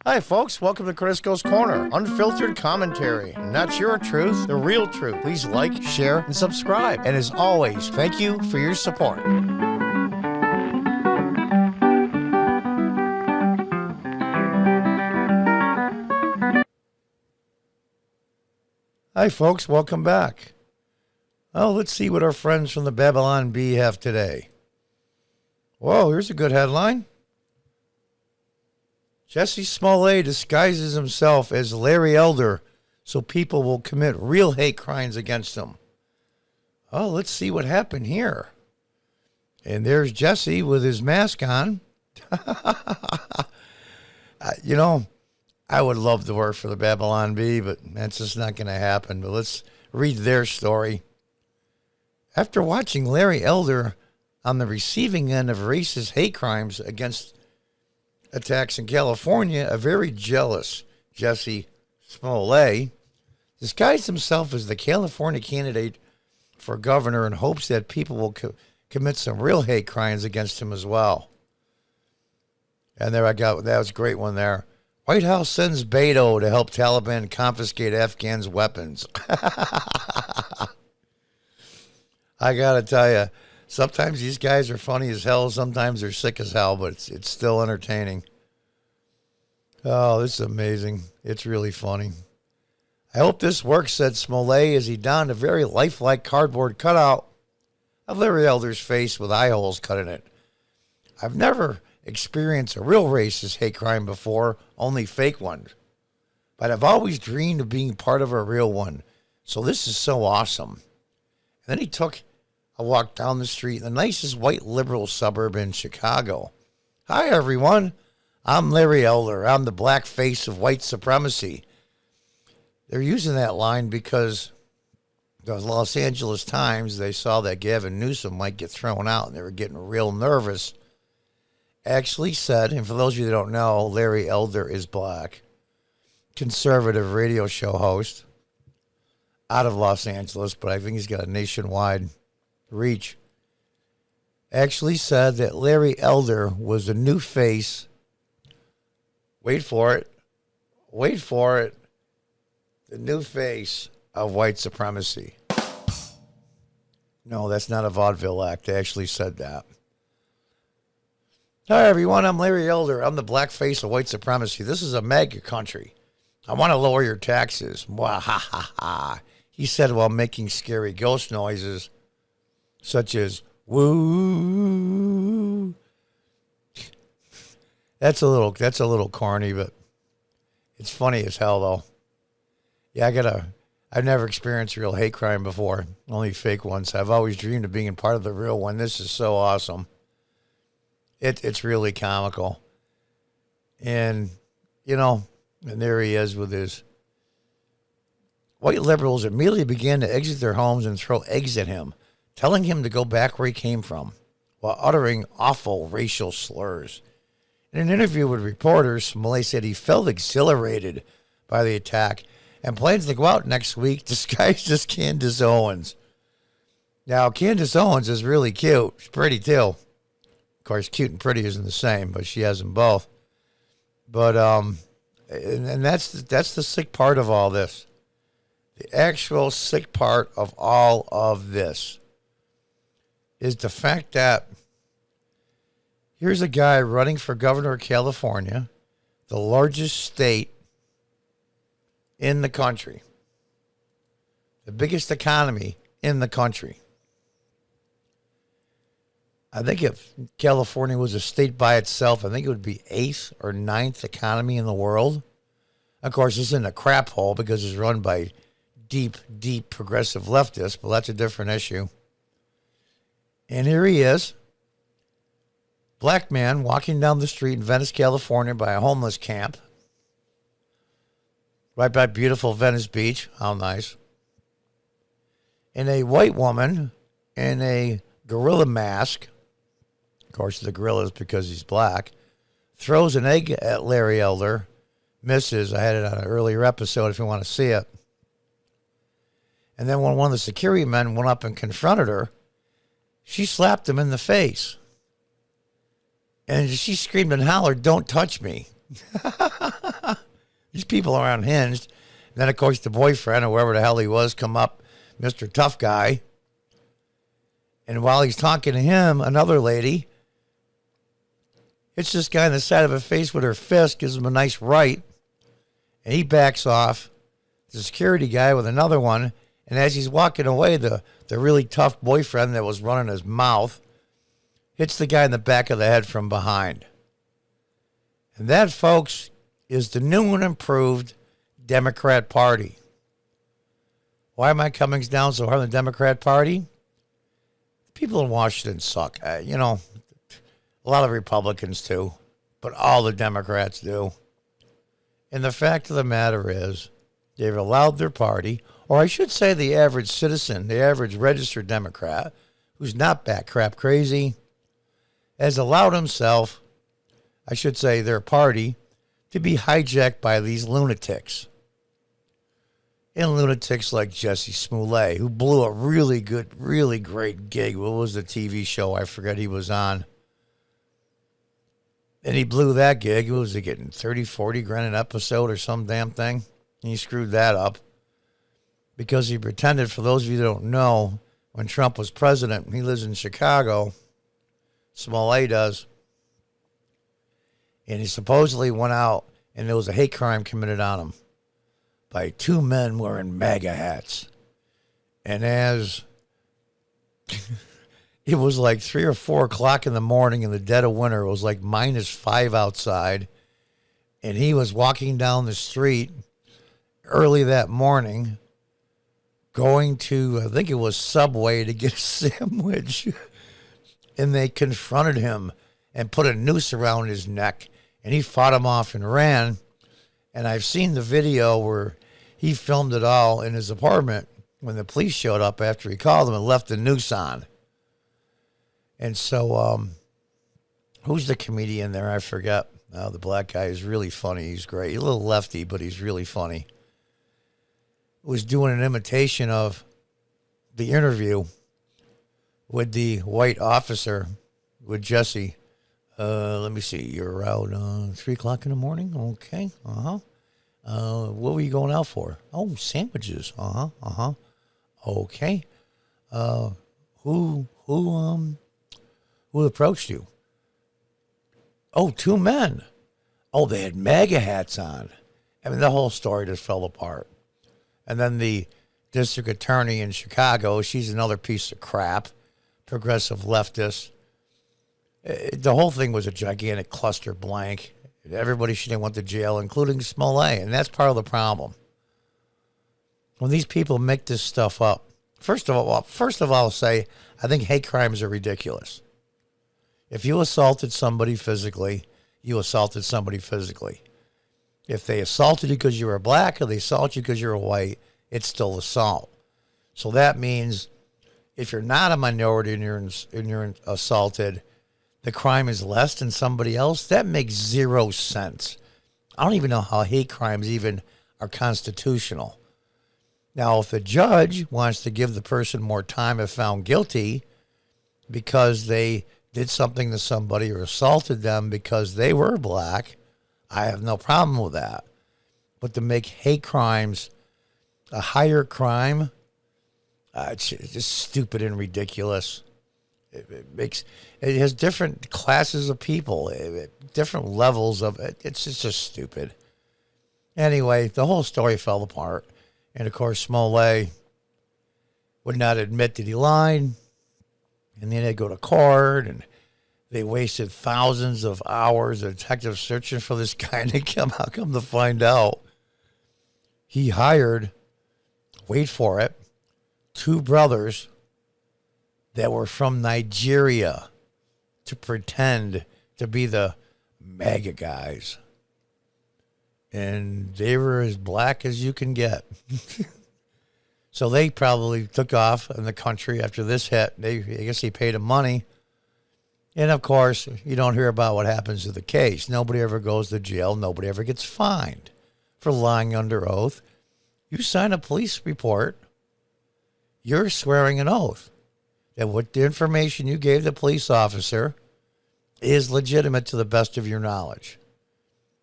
Hi, folks. Welcome to Crisco's Corner. Unfiltered commentary. Not your truth, the real truth. Please like, share, and subscribe. And as always, thank you for your support. Hi, folks. Welcome back. Oh, let's see what our friends from the Babylon Bee have today. Whoa, here's a good headline. Jussie Smollett disguises himself as Larry Elder so people will commit real hate crimes against him. Oh, let's see what happened here. And there's Jussie with his mask on. You know, I would love to work for the Babylon Bee, but that's just not going to happen. But let's read their story. After watching Larry Elder on the receiving end of racist hate crimes against attacks in California, a very jealous Jussie Smollett disguised himself as the California candidate for governor in hopes that people will commit some real hate crimes against him as well. And there I got, that was a great one there. White House sends Beto to help Taliban confiscate Afghans' weapons. I got to tell you, sometimes these guys are funny as hell. Sometimes they're sick as hell, but it's still entertaining. Oh, this is amazing. It's really funny. I hope this works, said Smollett as he donned a very lifelike cardboard cutout of Larry Elder's face with eye holes cut in it. I've never experienced a real racist hate crime before, only fake ones. But I've always dreamed of being part of a real one. So this is so awesome. And then he took a walk down the street in the nicest white liberal suburb in Chicago. Hi, everyone. I'm Larry Elder. I'm the black face of white supremacy. They're using that line because the Los Angeles Times, they saw that Gavin Newsom might get thrown out, and they were getting real nervous. Actually said, and for those of you that don't know, Larry Elder is black. Conservative radio show host out of Los Angeles, but I think he's got a nationwide reach. Actually said that Larry Elder was the new face. Wait for it. The new face of white supremacy. No, that's not a vaudeville act. They actually said that. Hi, everyone. I'm Larry Elder. I'm the black face of white supremacy. This is a MAGA country. I want to lower your taxes. Mwahaha. He said while making scary ghost noises such as woo. That's a little corny, but it's funny as hell though. Yeah, I've never experienced real hate crime before, only fake ones. I've always dreamed of being part of the real one. This is so awesome. It's really comical. And, you know, and there he is with his white liberals immediately began to exit their homes and throw eggs at him, telling him to go back where he came from, while uttering awful racial slurs. In an interview with reporters, Smollett said he felt exhilarated by the attack and plans to go out next week disguised as Candace Owens. Now, Candace Owens is really cute. She's pretty, too. Of course, cute and pretty isn't the same, but she has them both. But, and that's the sick part of all this. The actual sick part of all of this is the fact that here's a guy running for governor of California, the largest state in the country, the biggest economy in the country. I think if California was a state by itself, I think it would be 8th or 9th economy in the world. Of course, it's in a crap hole because it's run by deep progressive leftists, but that's a different issue. And here he is, black man walking down the street in Venice, California by a homeless camp, right by beautiful Venice Beach. How nice. And a white woman in a gorilla mask, of course the gorilla is because he's black, throws an egg at Larry Elder, misses. I had it on an earlier episode if you want to see it. And then when one of the security men went up and confronted her, she slapped him in the face. And she screamed and hollered, "Don't touch me." people are unhinged. And then, of course, the boyfriend, or whoever the hell he was, come up, Mr. Tough Guy. And while he's talking to him, another lady hits this guy in the side of the face with her fist, gives him a nice right, and he backs off. The security guy with another one, and as he's walking away, the really tough boyfriend that was running his mouth hits the guy in the back of the head from behind. And that, folks, is the new and improved Democrat Party. Why am I coming down so hard on the Democrat Party? People in Washington suck. A lot of Republicans too, but all the Democrats do. And the fact of the matter is, they've allowed their party, or I should say the average citizen, the average registered Democrat, who's not bat crap crazy, has allowed himself, I should say their party, to be hijacked by these lunatics. And lunatics like Jesse Smollett, who blew a really good, really great gig. What was the TV show? I forget he was on. And he blew that gig. What was he getting? 30, 40 grand an episode or some damn thing? And he screwed that up because he pretended, for those of you that don't know, when Trump was president, he lives in Chicago. Smollett does. And he supposedly went out and there was a hate crime committed on him by two men wearing MAGA hats. And as it was like 3 or 4 o'clock in the morning in the dead of winter, it was like -5 outside. And he was walking down the street early that morning, going to, I think it was Subway, to get a sandwich. And they confronted him and put a noose around his neck. And he fought him off and ran. And I've seen the video where he filmed it all in his apartment when the police showed up after he called them and left the noose on. And so, who's the comedian there? I forget. Oh, the black guy is really funny. He's great. He's a little lefty, but he's really funny. Was doing an imitation of the interview with the white officer, with Jesse. Let me see. You're around 3 o'clock in the morning? Okay. What were you going out for? Oh, sandwiches. Okay. Who approached you? Oh, 2 men. Oh, they had MAGA hats on. I mean, the whole story just fell apart. And then the district attorney in Chicago, she's another piece of crap, progressive leftist. The whole thing was a gigantic cluster blank. Everybody should have went to jail, including Smollett, and that's part of the problem. When these people make this stuff up, first of all, I'll say I think hate crimes are ridiculous. If you assaulted somebody physically, you assaulted somebody physically. If they assaulted you because you were black or they assault you because you're white, it's still assault. So that means if you're not a minority and you're assaulted, the crime is less than somebody else. That makes zero sense. I don't even know how hate crimes even are constitutional. Now, if the judge wants to give the person more time if found guilty because they did something to somebody or assaulted them because they were black, I have no problem with that. But to make hate crimes a higher crime, it's just stupid and ridiculous. It has different classes of people, different levels of it. It's just stupid. Anyway, the whole story fell apart. And, of course, Smollett would not admit that he lied. And then they'd go to court, and they wasted thousands of hours of detectives searching for this guy. And they come to find out he hired, wait for it, 2 brothers that were from Nigeria to pretend to be the MAGA guys. And they were as black as you can get. So they probably took off in the country after this hit. I guess he paid them money. And, of course, you don't hear about what happens to the case. Nobody ever goes to jail. Nobody ever gets fined for lying under oath. You sign a police report, you're swearing an oath that what the information you gave the police officer is legitimate to the best of your knowledge.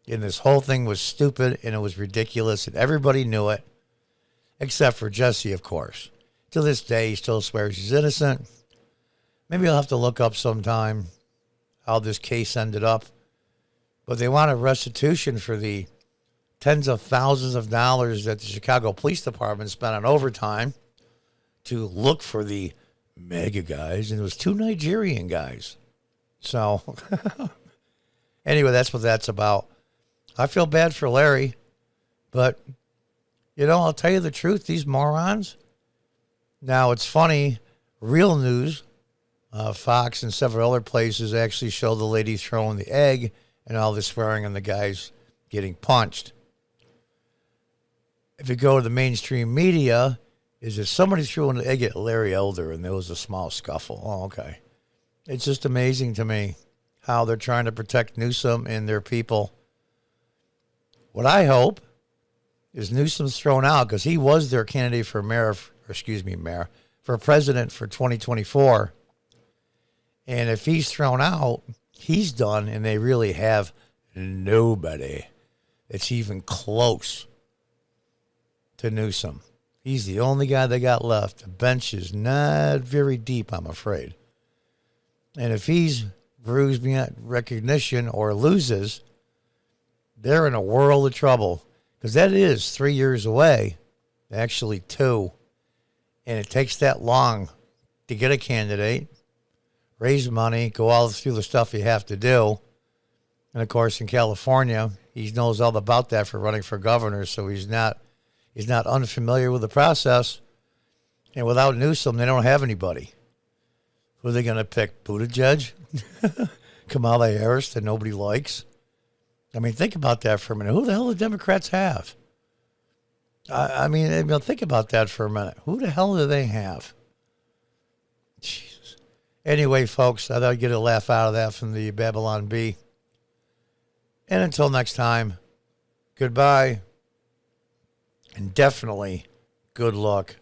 And this whole thing was stupid and it was ridiculous and everybody knew it, except for Jesse, of course. To this day, he still swears he's innocent. Maybe I'll have to look up sometime how this case ended up. But they want a restitution for the tens of thousands of dollars that the Chicago Police Department spent on overtime to look for the mega guys. And it was 2 Nigerian guys. So, anyway, that's what that's about. I feel bad for Larry, but, I'll tell you the truth, these morons. Now, it's funny, real news, Fox and several other places actually show the lady throwing the egg and all the swearing on the guys getting punched. If you go to the mainstream media, is that somebody threw an egg at Larry Elder and there was a small scuffle. Oh, okay. It's just amazing to me how they're trying to protect Newsom and their people. What I hope is Newsom's thrown out because he was their candidate for for president for 2024. And if he's thrown out, he's done, and they really have nobody that's even close to Newsom. He's the only guy they got left. The bench is not very deep, I'm afraid. And if he's bruised beyond recognition or loses, they're in a world of trouble. Because that is 3 years away, actually 2. And it takes that long to get a candidate, raise money, go all through the stuff you have to do. And, of course, in California, he knows all about that for running for governor, so he's not unfamiliar with the process. And without Newsom, they don't have anybody. Who are they going to pick? Buttigieg? Kamala Harris that nobody likes? I mean, think about that for a minute. Who the hell do the Democrats have? I mean, think about that for a minute. Who the hell do they have? Jesus. Anyway, folks, I thought I'd get a laugh out of that from the Babylon Bee. And until next time, goodbye. And definitely good luck.